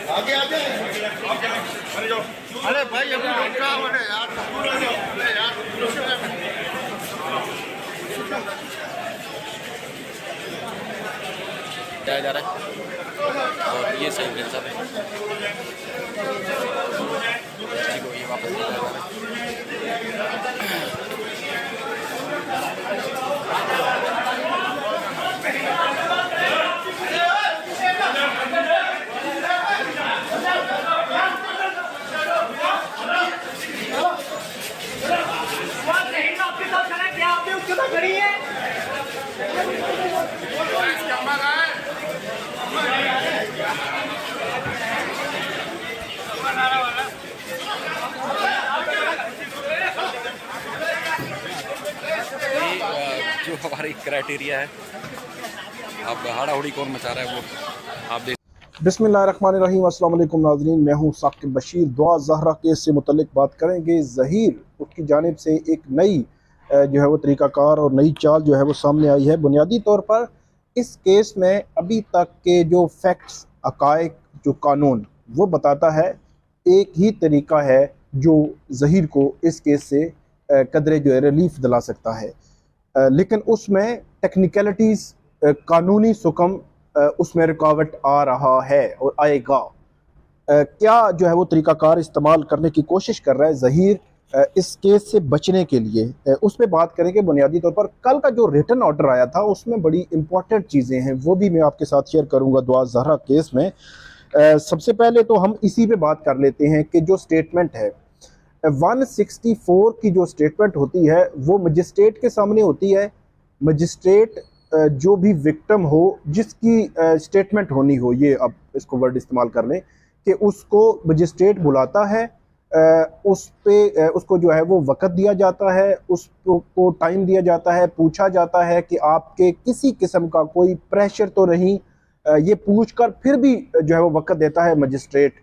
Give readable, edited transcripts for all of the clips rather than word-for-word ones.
आगे आ जाए। अरे भाई अभी रुका हुआ यार, जाया जा रहा है और ये सही है सब को ये वापस ले जा रहा है। जो हमारी क्राइटेरिया है, अब हाड़ाहुड़ी कौन मचा रहा है वो आप देख। बिस्मिल्लाहिर्रहमानिर्रहीम, अस्सलाम वालेकुम नाज़रीन, मैं हूँ साकिब बशीर। दुआ ज़हरा केस से मुतल्लिक बात करेंगे। ज़हीर उसकी जानिब से एक नई जो है वो तरीक़ाकार और नई चाल जो है वो सामने आई है। बुनियादी तौर पर इस केस में अभी तक के जो फैक्ट्स, हक़ाइक़, जो कानून वो बताता है, एक ही तरीक़ा है जो ज़हीर को इस केस से कदरे जो है रिलीफ दिला सकता है, लेकिन उसमें टेक्निकलिटीज़, कानूनी सुकम उसमें रुकावट आ रहा है और आएगा। क्या जो है वो तरीक़ाकार इस्तेमाल करने की कोशिश कर रहा है ज़हीर इस केस से बचने के लिए, उस पर बात करेंगे। बुनियादी तौर पर कल का जो रिटन ऑर्डर आया था उसमें बड़ी इंपॉर्टेंट चीज़ें हैं, वो भी मैं आपके साथ शेयर करूँगा दुआ ज़हरा केस में। सबसे पहले तो हम इसी पे बात कर लेते हैं कि जो स्टेटमेंट है 164 की जो स्टेटमेंट होती है वो मजिस्ट्रेट के सामने होती है। मजिस्ट्रेट जो भी विक्टिम हो, जिसकी स्टेटमेंट होनी हो, ये अब इसको वर्ड इस्तेमाल कर लें कि उसको मजिस्ट्रेट बुलाता है, उस पे उसको जो है वो वक़्त दिया जाता है, उसको टाइम दिया जाता है, पूछा जाता है कि आपके किसी किस्म का कोई प्रेशर तो नहीं, ये पूछ कर फिर भी जो है वो वक़्त देता है मजिस्ट्रेट।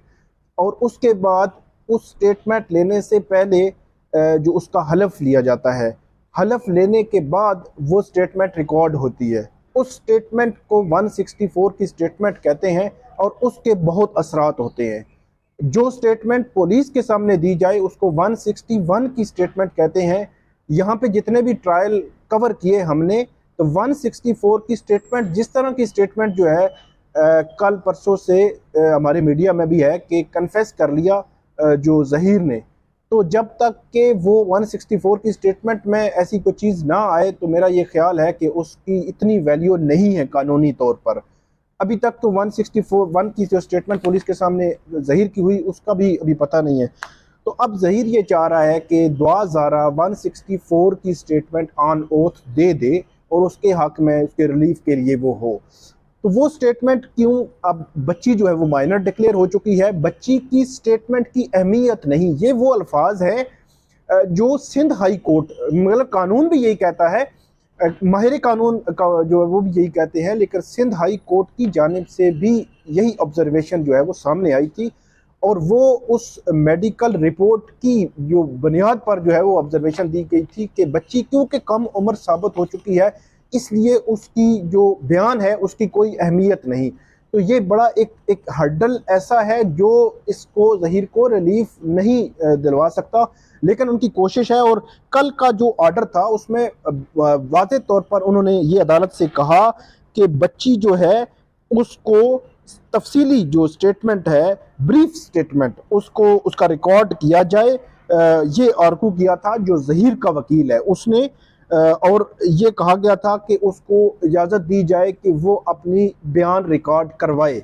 और उसके बाद उस स्टेटमेंट लेने से पहले जो उसका हलफ लिया जाता है, हलफ लेने के बाद वो स्टेटमेंट रिकॉर्ड होती है। उस स्टेटमेंट को 164 की स्टेटमेंट कहते हैं और उसके बहुत असरात होते हैं। जो स्टेटमेंट पुलिस के सामने दी जाए उसको 161 की स्टेटमेंट कहते हैं। यहाँ पे जितने भी ट्रायल कवर किए हमने, तो 164 की स्टेटमेंट, जिस तरह की स्टेटमेंट जो है कल परसों से हमारे मीडिया में भी है कि कन्फेस कर लिया जो ज़हीर ने, तो जब तक के वो 164 की स्टेटमेंट में ऐसी कोई चीज़ ना आए तो मेरा ये ख्याल है कि उसकी इतनी वैल्यू नहीं है कानूनी तौर पर। अभी तक तो 164 की जो स्टेटमेंट पुलिस के सामने ज़हीर की हुई उसका भी अभी पता नहीं है। तो अब ज़हीर ये चाह रहा है कि दुआ ज़हरा 164 की स्टेटमेंट ऑन ओथ दे दे और उसके हक़ में, उसके रिलीफ के लिए वो हो। तो वो स्टेटमेंट क्यों, अब बच्ची जो है वो माइनर डिक्लेयर हो चुकी है, बच्ची की स्टेटमेंट की अहमियत नहीं, ये वो अल्फाज है जो सिंध हाई कोर्ट, मतलब कानून भी यही कहता है, माहिर कानून का जो है वो भी यही कहते हैं, लेकिन सिंध हाई कोर्ट की जानिब से भी यही ऑब्जर्वेशन जो है वो सामने आई थी और वो उस मेडिकल रिपोर्ट की जो बुनियाद पर जो है वो ऑब्जर्वेशन दी गई थी कि बच्ची क्योंकि कम उम्र साबित हो चुकी है इसलिए उसकी जो बयान है उसकी कोई अहमियत नहीं। तो ये बड़ा एक हर्डल ऐसा है जो इसको ज़हीर को रिलीफ नहीं दिलवा सकता, लेकिन उनकी कोशिश है। और कल का जो ऑर्डर था उसमें वाज़ेह तौर पर उन्होंने ये अदालत से कहा कि बच्ची जो है उसको तफसीली जो स्टेटमेंट है, ब्रीफ स्टेटमेंट, उसको उसका रिकॉर्ड किया जाए। ये आर्गू किया था जो ज़हीर का वकील है उसने, और ये कहा गया था कि उसको इजाज़त दी जाए कि वो अपनी बयान रिकॉर्ड करवाए।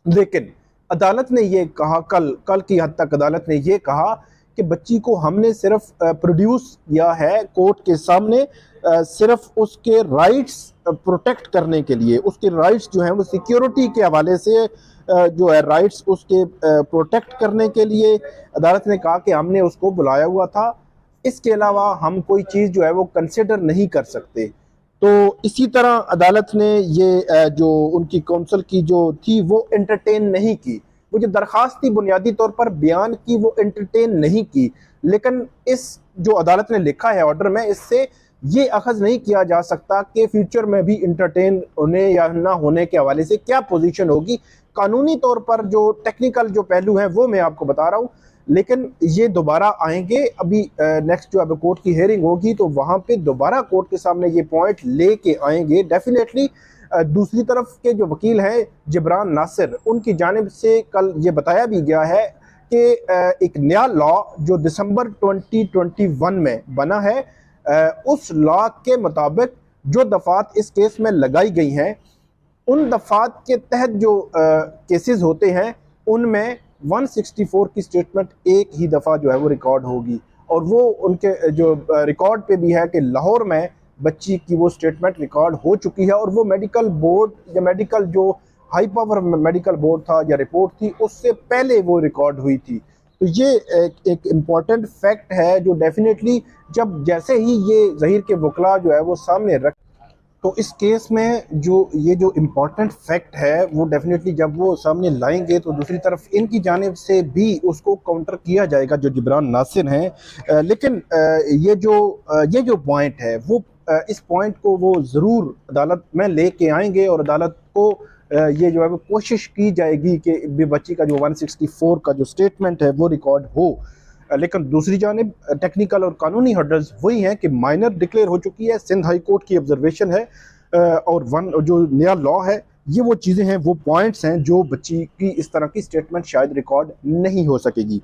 लेकिन अदालत ने ये कहा, कल की हद तक अदालत ने ये कहा कि बच्ची को हमने सिर्फ प्रोड्यूस किया है कोर्ट के सामने सिर्फ उसके राइट्स प्रोटेक्ट करने के लिए, उसके राइट्स जो हैं वो सिक्योरिटी के हवाले से जो है राइट्स उसके प्रोटेक्ट करने के लिए अदालत ने कहा कि हमने उसको बुलाया हुआ था, इसके अलावा हम कोई चीज़ जो है वो कंसिडर नहीं कर सकते। तो इसी तरह अदालत ने ये जो उनकी काउंसिल की जो थी वो एंटरटेन नहीं की, वो जो दरख्वास्त थी बुनियादी तौर पर बयान की वो एंटरटेन नहीं की। लेकिन इस जो अदालत ने लिखा है ऑर्डर में, इससे ये अखज़ नहीं किया जा सकता कि फ्यूचर में भी इंटरटेन होने या ना होने के हवाले से क्या पोजीशन होगी। कानूनी तौर पर जो टेक्निकल जो पहलू हैं वो मैं आपको बता रहा हूँ, लेकिन ये दोबारा आएंगे। अभी नेक्स्ट जो अब कोर्ट की हेयरिंग होगी तो वहाँ पे दोबारा कोर्ट के सामने ये पॉइंट लेके आएंगे डेफिनेटली। दूसरी तरफ के जो वकील हैं जिब्रान नासिर, उनकी जानिब से कल ये बताया भी गया है कि एक नया लॉ जो दिसंबर 2021 में बना है, उस लॉ के मुताबिक जो दफात इस केस में लगाई गई हैं, उन दफात के तहत जो केसेस होते हैं उनमें 164 की स्टेटमेंट एक ही दफ़ा जो है वो रिकॉर्ड होगी। और वो उनके जो रिकॉर्ड पे भी है कि लाहौर में बच्ची की वो स्टेटमेंट रिकॉर्ड हो चुकी है, और वो मेडिकल बोर्ड या मेडिकल जो हाई पावर मेडिकल बोर्ड था या रिपोर्ट थी उससे पहले वो रिकॉर्ड हुई थी। तो ये एक इम्पॉर्टेंट फैक्ट है जो डेफिनेटली जब जैसे ही ये ज़हीर के वकला जो है वो सामने रख, तो इस केस में जो इम्पॉर्टेंट फैक्ट है वो डेफिनेटली जब वो सामने लाएंगे तो दूसरी तरफ इनकी जानिब से भी उसको काउंटर किया जाएगा जो जिब्रान नासिर हैं। लेकिन ये जो पॉइंट है वो इस पॉइंट को वो ज़रूर अदालत में लेके आएंगे, और अदालत को ये जो है वो कोशिश की जाएगी कि बच्ची का जो 164 का जो स्टेटमेंट है वो रिकॉर्ड हो। लेकिन दूसरी जानिब टेक्निकल और कानूनी हर्डल्स वही हैं कि माइनर डिक्लेयर हो चुकी है, सिंध हाई कोर्ट की ऑब्जर्वेशन है, और जो नया लॉ है ये वो चीज़ें हैं, वो पॉइंट्स हैं जो बच्ची की इस तरह की स्टेटमेंट शायद रिकॉर्ड नहीं हो सकेगी।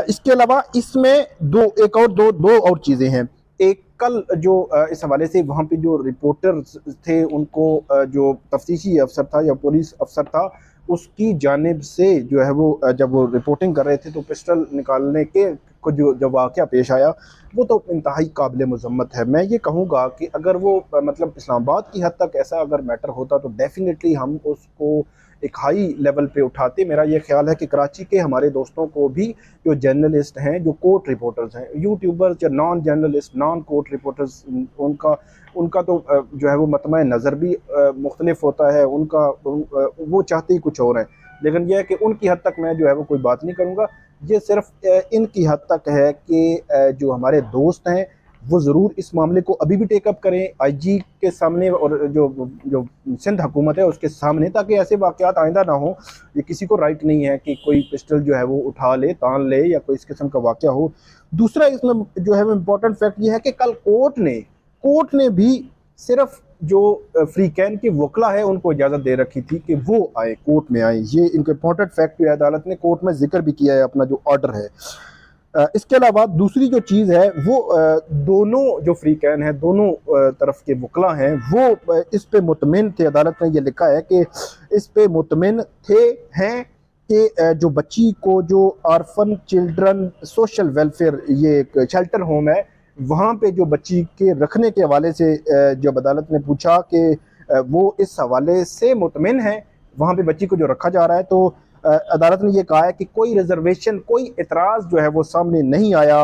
इसके अलावा इसमें दो और चीज़ें हैं। एक, कल जो इस हवाले से वहाँ पे जो रिपोर्टर्स थे उनको जो तफ्तीशी अफसर था या पुलिस अफसर था उसकी जानिब से जो है वो जब वो रिपोर्टिंग कर रहे थे तो पिस्टल निकालने के को जो वाक़या पेश आया वो तो इंतहाई काबिल मज़म्मत है। मैं ये कहूँगा कि अगर वो मतलब इस्लामाबाद की हद तक ऐसा अगर मैटर होता तो डेफिनेटली हम उसको एक हाई लेवल पे उठाते। मेरा ये ख्याल है कि कराची के हमारे दोस्तों को भी जो जर्नलिस्ट हैं, जो कोर्ट रिपोर्टर्स हैं, यूट्यूबर्स या non journalist, non court reporters, उनका तो जो है वो मतमा नज़र भी मुख्तलिफ होता है, उनका वो चाहते ही कुछ और हैं। लेकिन यह है कि उनकी हद तक मैं जो है वो कोई बात नहीं करूँगा। ये सिर्फ इनकी हद तक है कि जो हमारे दोस्त हैं वो ज़रूर इस मामले को अभी भी टेकअप करें IG के सामने और जो सिंध हुकूमत है उसके सामने, ताकि ऐसे वाक़यात आइंदा ना हो। ये किसी को राइट नहीं है कि कोई पिस्टल जो है वो उठा ले, तान ले या कोई इस किस्म का वाक़या हो। दूसरा इसमें जो है वो इम्पोर्टेंट फैक्ट ये है कि कल कोर्ट ने भी सिर्फ जो फ्री कैन के वकला है उनको इजाज़त दे रखी थी कि वो आए, कोर्ट में आए। ये इनको इम्पोर्टेंट फैक्ट जो है अदालत ने कोर्ट में जिक्र भी किया है अपना जो ऑर्डर है। इसके अलावा दूसरी जो चीज़ है वो दोनों जो फ्री कैन है, दोनों तरफ के वकला हैं, वो इस पे मुतमिन थे। अदालत ने ये लिखा है कि इस पे मुतमिन हैं कि जो बच्ची को जो आर्फन चिल्ड्रन सोशल वेलफेयर, ये एक शेल्टर होम है, वहाँ पे जो बच्ची के रखने के हवाले से जब अदालत ने पूछा कि वो इस हवाले से मुतमिन है, वहाँ पे बच्ची को जो रखा जा रहा है, तो अदालत ने ये कहा है कि कोई रिजर्वेशन, कोई एतराज़ जो है वो सामने नहीं आया,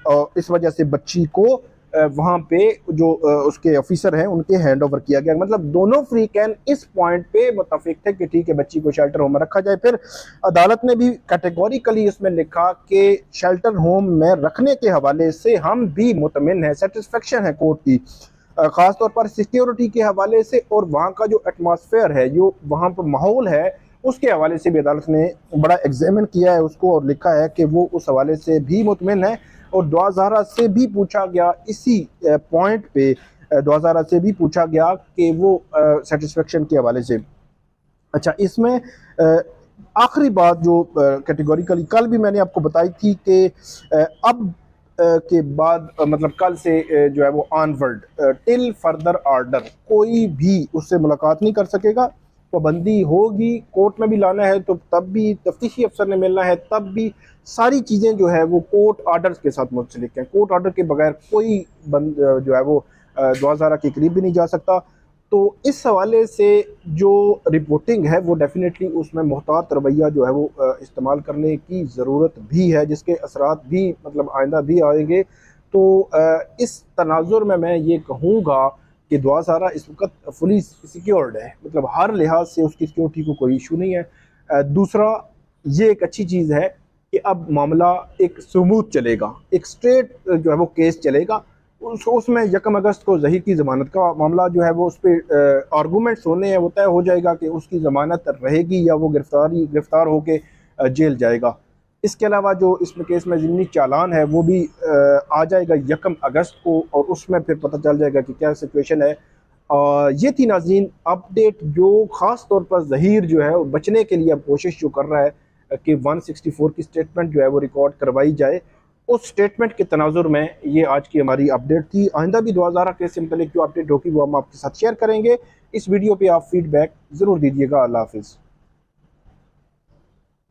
और इस वजह से बच्ची को वहाँ पे जो उसके ऑफिसर हैं उनके हैंड ओवर किया गया। मतलब दोनों फ्री कैन इस पॉइंट पे मुतफिक थे कि ठीक है बच्ची को शेल्टर होम में रखा जाए। फिर अदालत ने भी कैटेगोरिकली इसमें लिखा कि शेल्टर होम में रखने के हवाले से हम भी मुतमिन हैं, सेटिस्फेक्शन है कोर्ट की, ख़ास तौर पर सिक्योरिटी के हवाले से और वहाँ का जो एटमॉस्फेयर है, जो वहाँ पर माहौल है, उसके हवाले से भी अदालत ने बड़ा एग्जामिन किया है उसको और लिखा है कि वो उस हवाले से भी मुतमिन है। और दुआ ज़हरा से भी पूछा गया, इसी पॉइंट पे दुआ ज़हरा से भी पूछा गया कि वो सेटिस्फेक्शन के हवाले से। अच्छा, इसमें आखिरी बात जो कैटेगोरिकली कल भी मैंने आपको बताई थी कि अब के बाद मतलब कल से जो है वो ऑनवर्ड टिल फर्दर ऑर्डर कोई भी उससे मुलाकात नहीं कर सकेगा। पाबंदी होगी, कोर्ट में भी लाना है तो तब भी, तफ्तीशी अफसर ने मिलना है तब भी, सारी चीज़ें जो है वो कोर्ट ऑर्डर के साथ मुंसलिक हैं। कोर्ट ऑर्डर के बगैर कोई जो है वो दुआ ज़हरा के करीब भी नहीं जा सकता। तो इस हवाले से जो रिपोर्टिंग है वो डेफिनेटली उसमें मुहतात रवैया जो है वो इस्तेमाल करने की ज़रूरत भी है, जिसके असरात भी मतलब आइंदा भी आएंगे। तो इस तनाजुर में मैं ये कहूँगा कि दुआ ज़हरा इस वक्त फुली सिक्योर्ड है, मतलब हर लिहाज से उसकी सिक्योरिटी को कोई इशू नहीं है। दूसरा, ये एक अच्छी चीज़ है कि अब मामला एक स्मूथ चलेगा, एक स्ट्रेट जो है वो केस चलेगा। उसमें 1 अगस्त को ज़हीर की ज़मानत का मामला जो है वो उस पर आर्गूमेंट्स होने हैं, वो तय हो जाएगा कि उसकी ज़मानत रहेगी या वो गिरफ्तार होके जेल जाएगा। इसके अलावा जो इसमें केस में ज़िमनी चालान है वो भी आ जाएगा 1 अगस्त को, और उसमें फिर पता चल जाएगा कि क्या सिचुएशन है। ये थी नाज़रीन अपडेट, जो ख़ास तौर पर ज़हीर जो है वो बचने के लिए अब कोशिश जो कर रहा है कि 164 की स्टेटमेंट जो है वो रिकॉर्ड करवाई जाए। उस स्टेटमेंट के तनाजुर में ये आज की हमारी अपडेट थी। आइंदा भी 2000 केस से मुतल्लिक जो अपडेट होगी वो हम आपके साथ शेयर करेंगे। इस वीडियो पे आप फीडबैक ज़रूर दीजिएगा। अल्लाह हाफ़िज़।